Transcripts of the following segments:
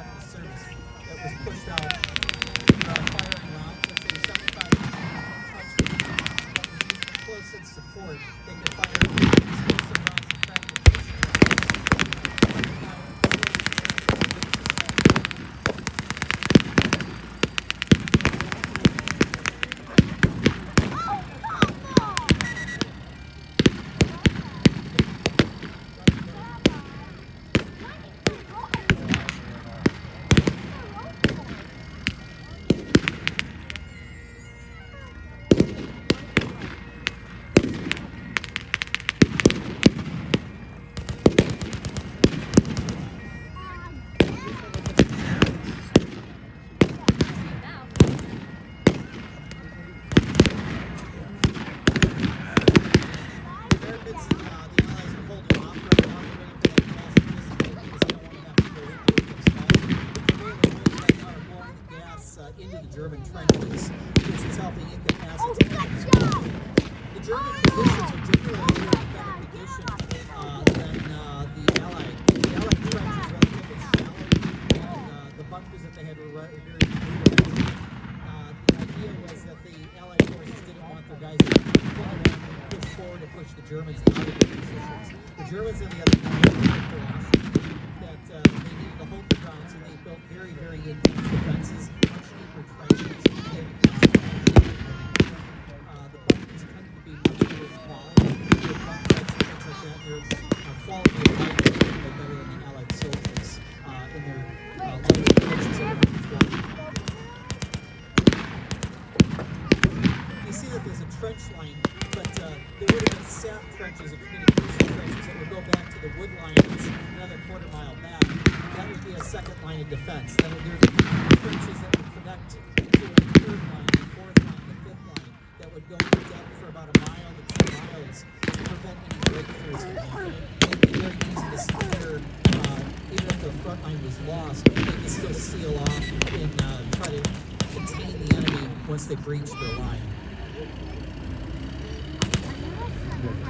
after the service that was pushed out firing rounds. Let's say 75 touches that was used for close-in support. They could fire explosive rounds and fragmentation. Into the German trenches, which is helping incapacitate them. The German positions are generally in a better position than the Allied. The Allied trench is relatively shallow, and the bunkers that they had were very deep. The idea was that the Allied forces didn't want their guys to pull around and push forward and push the Germans out of their positions. The Germans, on the other hand, were very philosophy that they needed to hold the ground, so they built very, very intense defenses. The bunkers tended to be much more quality. The bunk beds and things like that, their quality of life was better than the Allied soldiers in their lighter trenches that were performed. You see that there's a trench line, but there would have been sap trenches and communication trenches that would go back to the wood line that's another quarter-mile back. That would be a second line of defense. Then there would be trenches that would connect to a third line, the fourth line, the fifth line, that would go into depth for about a mile to 2 miles to prevent any breakthroughs from happening. It'd be very easy to secure, even if the front line was lost, they could still seal off and try to contain the enemy once they breached their line.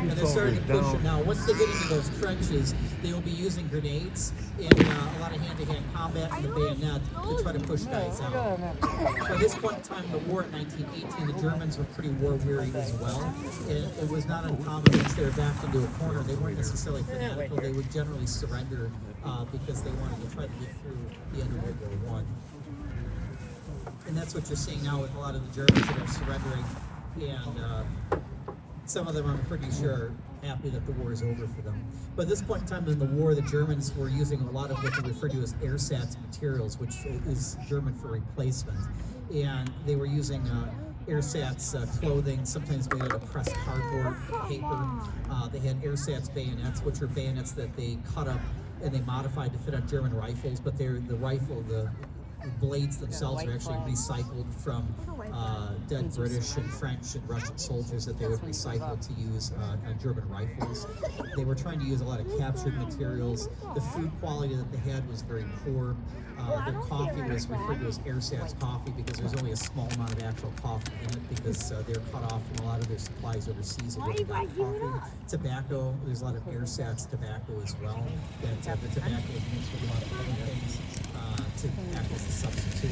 And they're starting to push it now. Once they get into those trenches, they will be using grenades and a lot of hand-to-hand combat and the bayonet to try to push guys out. By this point in time in the war in 1918, the Germans were pretty war-weary as well. And it was not uncommon once they were backed into a corner. They weren't necessarily fanatical. They would generally surrender because they wanted to try to get through the end of World War I. And that's what you're seeing now with a lot of the Germans that are surrendering. And some of them, I'm pretty sure, happy that the war is over for them. But at this point in time in the war, the Germans were using a lot of what they refer to as ersatz materials, which is German for replacement. And they were using ersatz clothing, sometimes made out of pressed cardboard, paper. They had ersatz bayonets, which are bayonets that they cut up and they modified to fit on German rifles, but the blades themselves are actually recycled from dead British and French and Russian soldiers that they would recycle to use on German rifles. They were trying to use a lot of captured materials. The food quality that they had was very poor. Their coffee was referred to as ersatz coffee because there's only a small amount of actual coffee in it because they were cut off from a lot of their supplies overseas and they got coffee. Tobacco, there's a lot of ersatz tobacco as well. That the tobacco is mixed with a lot of other things to act as a substitute.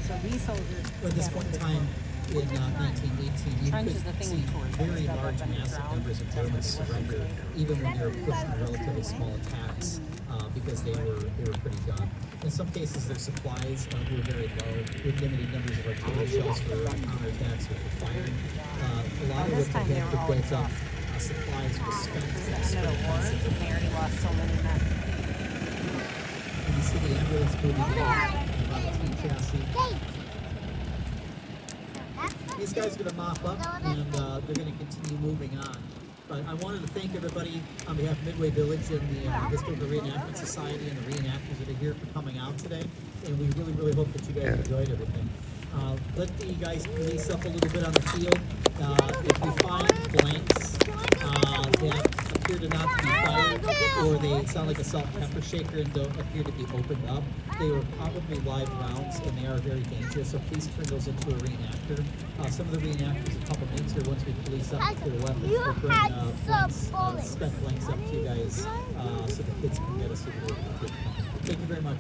So these soldiers, at this point in time, in 1918, you could see very large, massive numbers of Germans surrender, even when they were pushing relatively small attacks, because they were pretty done. In some cases, their supplies were very low, with limited numbers of artillery shells for counterattacks or for firing. A lot of what they had to build up supplies was spent. They already lost so many men. You see the ambulance moving on the T-chassis. These guys are going to mop up and they're going to continue moving on. But I wanted to thank everybody on behalf of Midway Village and the Historical Reenactment Society and the reenactors that are here for coming out today. And we really, really hope that you guys enjoyed everything. Let the guys police up a little bit on the field. If you find blanks that appear to not to be fired, or they sound like a salt and pepper shaker and don't appear to be opened up, they were probably live rounds and they are very dangerous, so please turn those into a reenactor. Some of the reenactors, a couple minutes here, once we police up their weapons, we'll bring spent blanks up to you guys so the kids can get us a little bit. Thank you very much.